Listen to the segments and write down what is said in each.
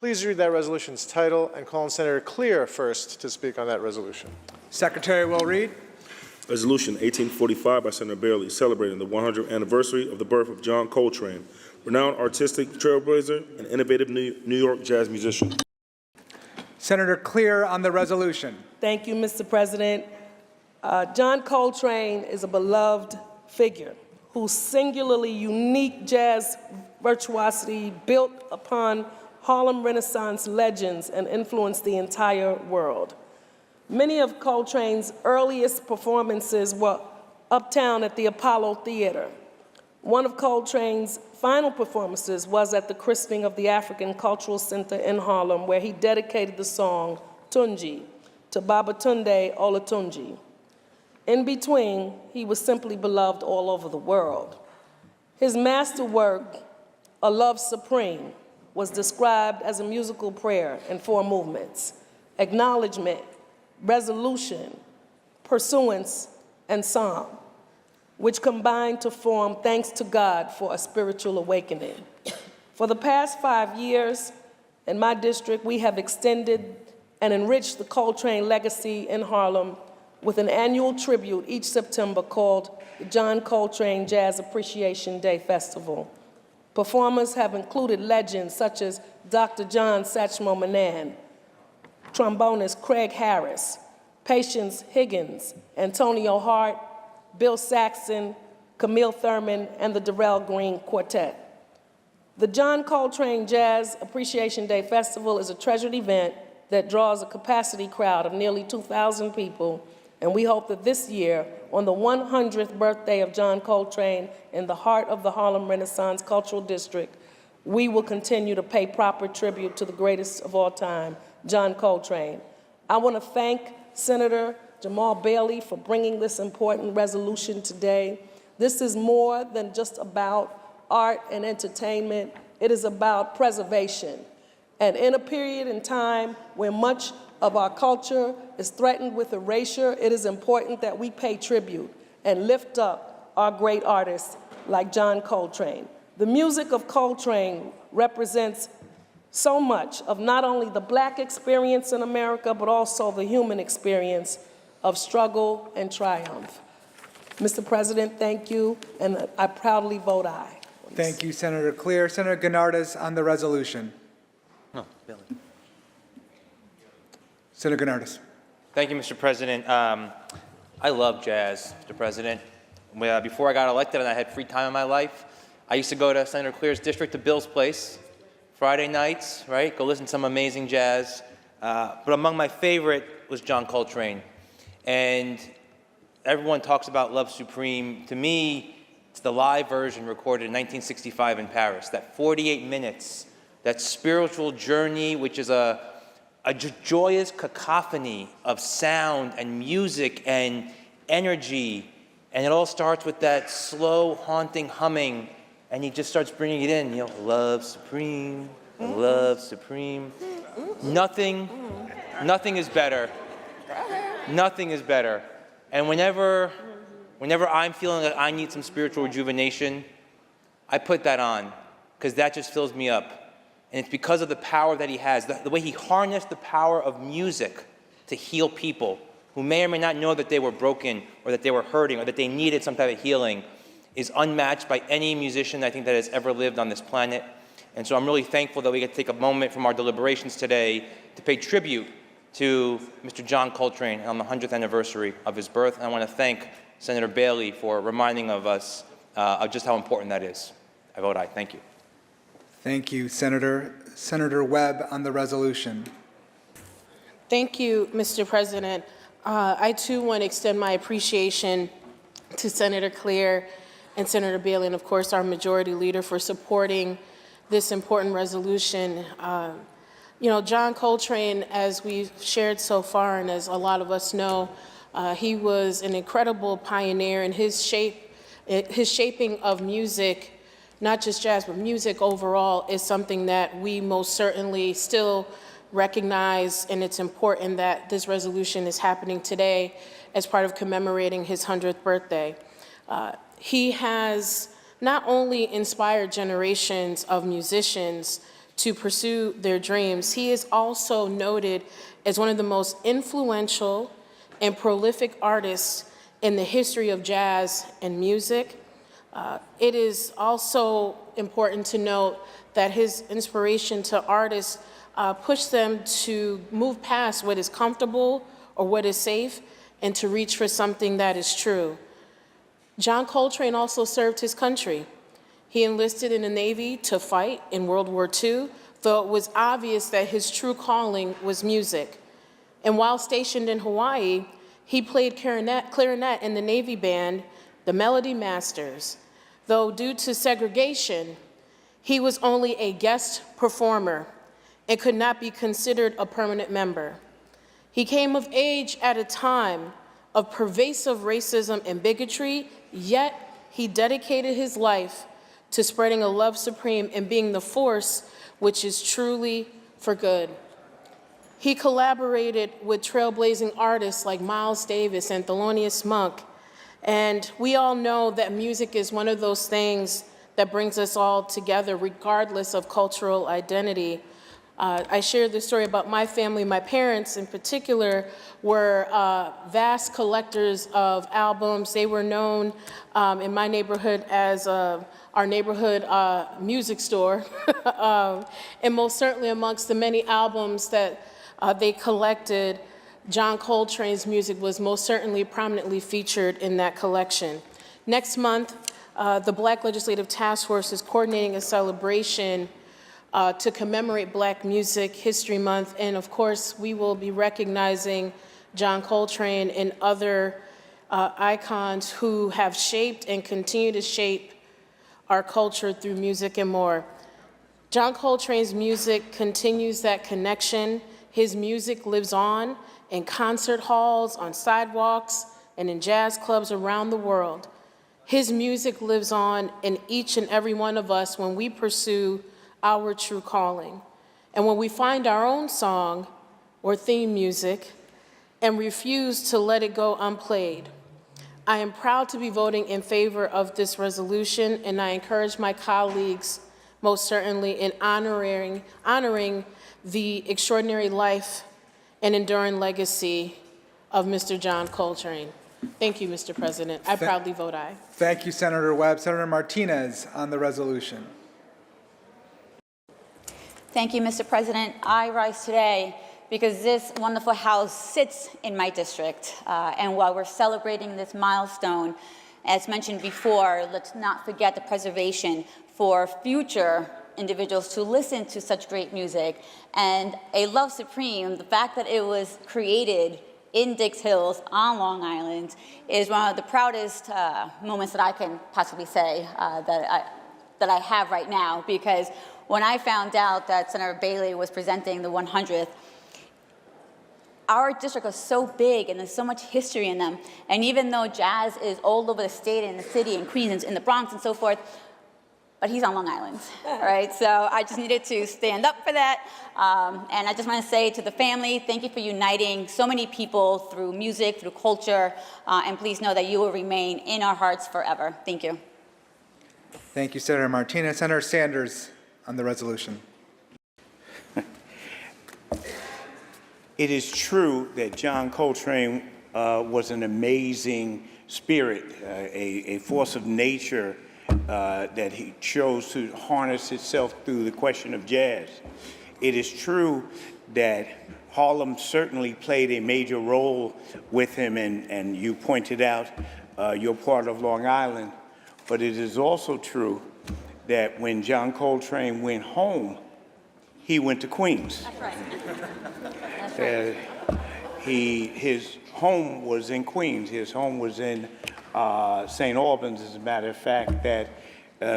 Please read that resolution's title and call on Senator Clear first to speak on that resolution. Secretary will read. Resolution 1845 by Senator Bailey, celebrating the 100th anniversary of the birth of John Coltrane, renowned artistic trailblazer and innovative New York jazz musician. Senator Clear on the resolution. Thank you, Mr. President. John Coltrane is a beloved figure whose singularly unique jazz virtuosity built upon Harlem Renaissance legends and influenced the entire world. Many of Coltrane's earliest performances were uptown at the Apollo Theater. One of Coltrane's final performances was at the christening of the African Cultural Center in Harlem, where he dedicated the song Tunji to Babatunde Olatunji. In between, he was simply beloved all over the world. His masterwork, A Love Supreme, was described as a musical prayer in 4 movements: acknowledgement, resolution, pursuance, and psalm, which combined to form Thanks to God for a Spiritual Awakening. For the past 5 years, in my district, we have extended and enriched the Coltrane legacy in Harlem with an annual tribute each September called the John Coltrane Jazz Appreciation Day Festival. Performers have included legends such as Dr. John Satchmo Manan, trombonist Craig Harris, Patience Higgins, Antonio Hart, Bill Saxon, Camille Thurman, and the Darrell Green Quartet. The John Coltrane Jazz Appreciation Day Festival is a treasured event that draws a capacity crowd of nearly 2,000 people, and we hope that this year, on the 100th birthday of John Coltrane in the heart of the Harlem Renaissance Cultural District, we will continue to pay proper tribute to the greatest of all time, John Coltrane. I want to thank Senator Jamal Bailey for bringing this important resolution today. This is more than just about art and entertainment. It is about preservation. And in a period in time where much of our culture is threatened with erasure, it is important that we pay tribute and lift up our great artists like John Coltrane. The music of Coltrane represents so much of not only the Black experience in America, but also the human experience of struggle and triumph. Mr. President, thank you, and I proudly vote aye. Thank you, Senator Clear. Senator Gennardis on the resolution. No, Billy. Senator Gennardis. Thank you, Mr. President. I love jazz, Mr. President. Before I got elected and I had free time in my life, I used to go to Senator Clear's district to Bill's Place, Friday nights, right? Go listen to some amazing jazz. But among my favorite was John Coltrane. And everyone talks about Love Supreme. To me, it's the live version recorded in 1965 in Paris, that 48 minutes, that spiritual journey, which is a joyous cacophony of sound and music and energy. And it all starts with that slow, haunting humming, and he just starts bringing it in, love supreme, love supreme. Nothing is better. Nothing is better. And whenever I'm feeling like I need some spiritual rejuvenation, I put that on, because that just fills me up. And it's because of the power that he has, the way he harnessed the power of music to heal people who may or may not know that they were broken or that they were hurting or that they needed some type of healing is unmatched by any musician I think that has ever lived on this planet. And so I'm really thankful that we get to take a moment from our deliberations today to pay tribute to Mr. John Coltrane on the 100th anniversary of his birth. And I want to thank Senator Bailey for reminding of us of just how important that is. I vote aye. Thank you. Thank you, Senator. Senator Webb on the resolution. Thank you, Mr. President. I too want to extend my appreciation to Senator Clear and Senator Bailey, and of course our majority leader, for supporting this important resolution. John Coltrane, as we've shared so far, and as a lot of us know, he was an incredible pioneer in his shaping of music. Not just jazz, but music overall is something that we most certainly still recognize, and it's important that this resolution is happening today as part of commemorating his 100th birthday. He has not only inspired generations of musicians to pursue their dreams. He is also noted as one of the most influential and prolific artists in the history of jazz and music. It is also important to note that his inspiration to artists pushed them to move past what is comfortable or what is safe and to reach for something that is true. John Coltrane also served his country. He enlisted in the Navy to fight in World War II, though it was obvious that his true calling was music. And while stationed in Hawaii, he played clarinet in the Navy band, the Melody Masters. Though due to segregation, he was only a guest performer and could not be considered a permanent member. He came of age at a time of pervasive racism and bigotry, yet he dedicated his life to spreading a love supreme and being the force which is truly for good. He collaborated with trailblazing artists like Miles Davis and Thelonious Monk, and we all know that music is one of those things that brings us all together regardless of cultural identity. I shared this story about my family. My parents in particular were vast collectors of albums. They were known in my neighborhood as our neighborhood music store, and most certainly amongst the many albums that they collected, John Coltrane's music was most certainly prominently featured in that collection. Next month, the Black Legislative Task Force is coordinating a celebration to commemorate Black Music History Month, and of course, we will be recognizing John Coltrane and other icons who have shaped and continue to shape our culture through music and more. John Coltrane's music continues that connection. His music lives on in concert halls, on sidewalks, and in jazz clubs around the world. His music lives on in each and every one of us when we pursue our true calling. And when we find our own song or theme music and refuse to let it go unplayed. I am proud to be voting in favor of this resolution, and I encourage my colleagues most certainly in honoring the extraordinary life and enduring legacy of Mr. John Coltrane. Thank you, Mr. President. I proudly vote aye. Thank you, Senator Webb. Senator Martinez on the resolution. Thank you, Mr. President. I rise today because this wonderful house sits in my district. And while we're celebrating this milestone, as mentioned before, let's not forget the preservation for future individuals to listen to such great music. And a love supreme, the fact that it was created in Dix Hills on Long Island is one of the proudest moments that I can possibly say that I have right now, because when I found out that Senator Bailey was presenting the 100th, our district is so big and there's so much history in them. And even though jazz is all over the state and the city and Queens and in the Bronx and so forth, but he's on Long Island, right? So I just needed to stand up for that. And I just want to say to the family, thank you for uniting so many people through music, through culture, and please know that you will remain in our hearts forever. Thank you. Thank you, Senator Martinez. Senator Sanders on the resolution. It is true that John Coltrane was an amazing spirit, a force of nature that he chose to harness itself through the question of jazz. It is true that Harlem certainly played a major role with him, and you pointed out you're part of Long Island, but it is also true that when John Coltrane went home, he went to Queens. That's right. That's right. His home was in Queens. His home was in St. Albans, as a matter of fact, that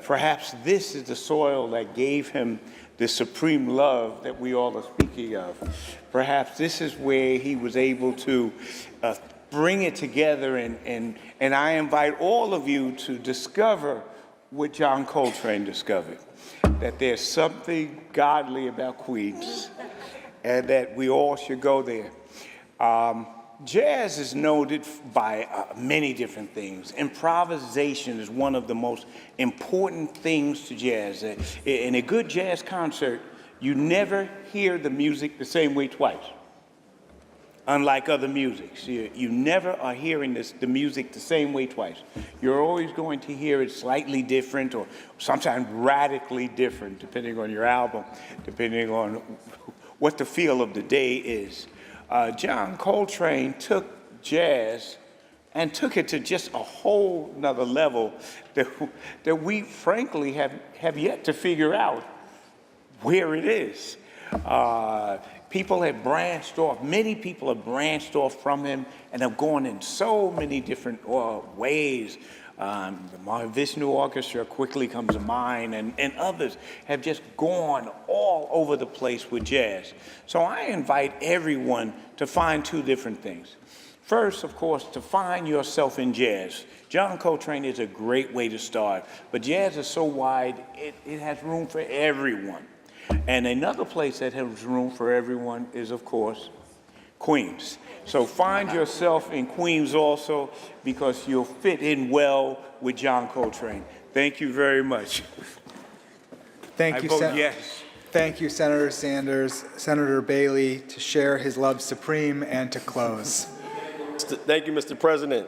perhaps this is the soil that gave him the supreme love that we all are speaking of. Perhaps this is where he was able to bring it together, and I invite all of you to discover what John Coltrane discovered, that there's something godly about Queens, and that we all should go there. Jazz is noted by many different things. Improvisation is one of the most important things to jazz. In a good jazz concert, You never hear the music the same way twice. Unlike other musics, you never are hearing the music the same way twice. You're always going to hear it slightly different or sometimes radically different, depending on your album, depending on what the feel of the day is. John Coltrane took jazz and took it to just a whole nother level that we frankly have yet to figure out where it is. People have branched off, many people have branched off from him and have gone in so many different ways. The Mahavishnu Orchestra quickly comes to mind, and others have just gone all over the place with jazz. So I invite everyone to find two different things. First, of course, to find yourself in jazz. John Coltrane is a great way to start, but jazz is so wide, it has room for everyone. And another place that has room for everyone is, of course, Queens. So find yourself in Queens also, because you'll fit in well with John Coltrane. Thank you very much. Thank I you, vote yes. Thank you, Senator Sanders. Senator Bailey, to share his love supreme and to close. Thank you, Mr. President.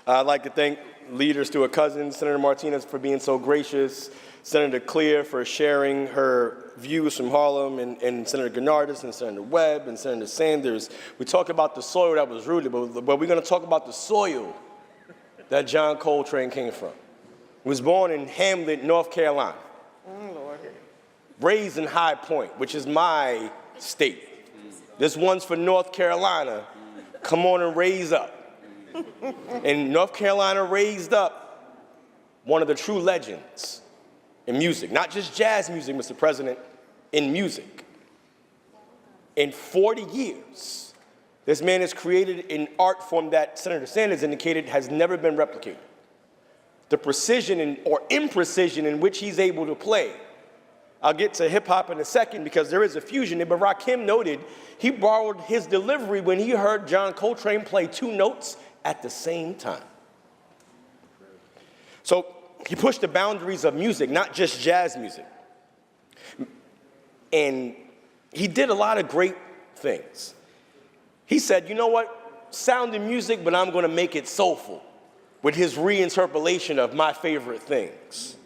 I'd like to thank leaders to a cousin, Senator Martinez, for being so gracious, Senator Clear for sharing her views from Harlem, and Senator Gennardis and Senator Webb and Senator Sanders. We talked about the soil that was rooted, but we're going to talk about the soil that John Coltrane came from. He was born in Hamlet, North Carolina. Raised in High Point, which is my state. This one's for North Carolina. Come on and raise up. And North Carolina raised up one of the true legends in music, not just jazz music, Mr. President, in music. In 40 years, this man has created an art form that Senator Sanders indicated has never been replicated. The precision or imprecision in which he's able to play. I'll get to hip hop in a second because there is a fusion there, but Rakim noted he borrowed his delivery when he heard John Coltrane play two notes at the same time. So he pushed the boundaries of music, not just jazz music. And he did a lot of great things. He said, you know what, sound in music, but I'm going to make it soulful with his reinterpolation of my favorite things.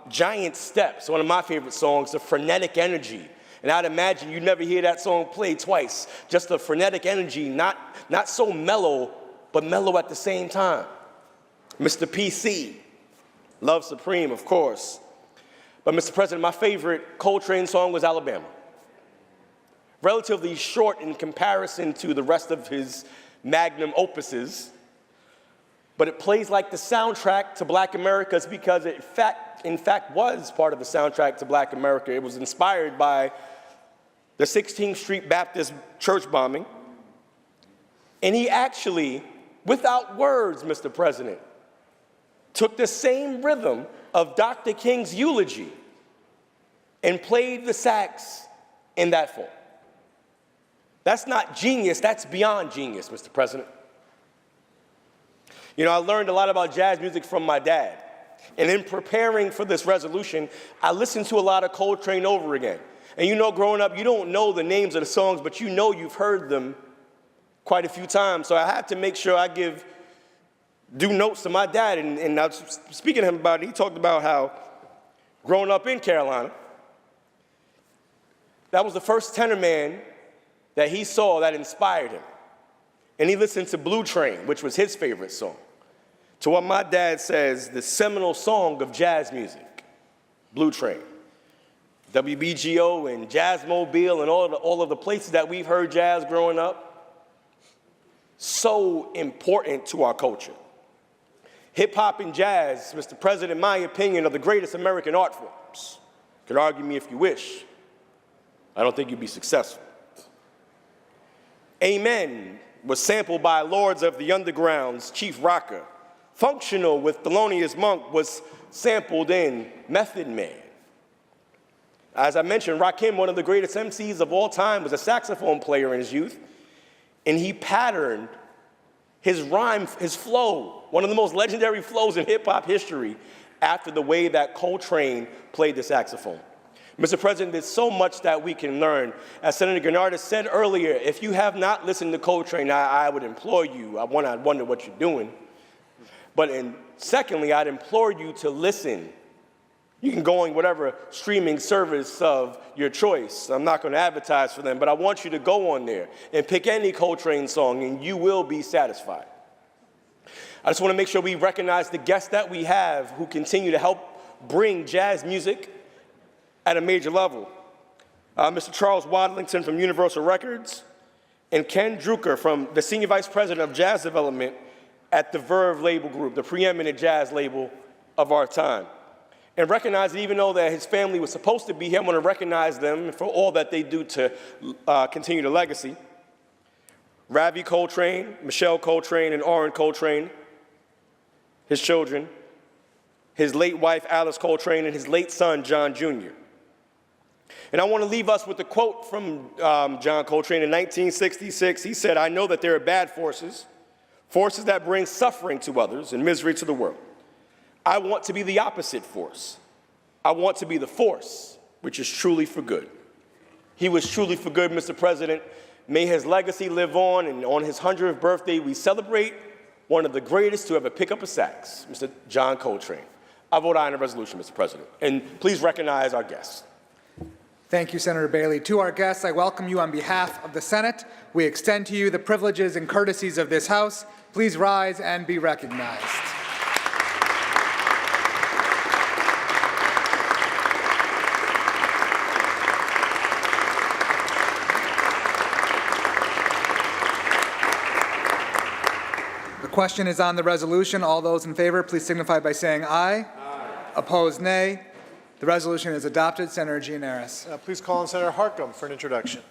Giant Steps, one of my favorite songs, the frenetic energy. And I'd imagine you never hear that song played twice. Just the frenetic energy, not so mellow, but mellow at the same time. Mr. PC, Love Supreme, of course. But Mr. President, my favorite Coltrane song was Alabama. Relatively short in comparison to the rest of his magnum opuses, but it plays like the soundtrack to Black America because it in fact was part of the soundtrack to Black America. It was inspired by the 16th Street Baptist church bombing. And he actually, without words, Mr. President, took the same rhythm of Dr. King's eulogy and played the sax in that form. That's not genius, that's beyond genius, Mr. President. You know, I learned a lot about jazz music from my dad. And in preparing for this resolution, I listened to a lot of Coltrane over again. And you know, growing up, you don't know the names of the songs, but you know you've heard them quite a few times. So I had to make sure I give due notes to my dad. And I was speaking to him about it. He talked about how growing up in Carolina, that was the first tenor man that he saw that inspired him. And he listened to Blue Train, which was his favorite song. To what my dad says, the seminal song of jazz music, Blue Train. WBGO and Jazzmobile and all of the places that we've heard jazz growing up, so important to our culture. Hip hop and jazz, Mr. President, in my opinion, are the greatest American art forms. You could argue me if you wish. I don't think you'd be successful. Amen was sampled by Lords of the Underground's Chief Rocker. Functional with Thelonious Monk was sampled in Method Man. As I mentioned, Rakim, one of the greatest MCs of all time, was a saxophone player in his youth, and he patterned his rhyme, his flow, one of the most legendary flows in hip-hop history, after the way that Coltrane played the saxophone. Mr. President, there's so much that we can learn. As Senator Gennard said earlier, if you have not listened to Coltrane, I would implore you. I wonder what you're doing. But secondly, I'd implore you to listen. You can go on whatever streaming service of your choice. I'm not going to advertise for them, but I want you to go on there and pick any Coltrane song, and you will be satisfied. I just want to make sure we recognize the guests that we have who continue to help bring jazz music at a major level. Mr. Charles Wadlington from Universal Records, and Ken Drucker from the Senior Vice President of Jazz Development at the Verve label group, the preeminent jazz label of our time. And recognize that even though that his family was supposed to be here, I want to recognize them for all that they do to continue the legacy. Ravi Coltrane, Michelle Coltrane, and Orrin Coltrane, his children, his late wife Alice Coltrane, and his late son John Jr. And I want to leave us with a quote from John Coltrane in 1966. He said, "I know that there are bad forces, forces that bring suffering to others and misery to the world. I want to be the opposite force. I want to be the force which is truly for good." He was truly for good, Mr. President. May his legacy live on, and on his 100th birthday, we celebrate one of the greatest to ever pick up a sax, Mr. John Coltrane. I vote aye on the resolution, Mr. President. And please recognize our guests. Thank you, Senator Bailey. To our guests, I welcome you on behalf of the Senate. We extend to you the privileges and courtesies of this House. Please rise and be recognized. The question is on the resolution. All those in favor, please signify by saying aye. Aye. Opposed, nay. The resolution is adopted. Senator Gianaris. Please call on Senator Harcum for an introduction.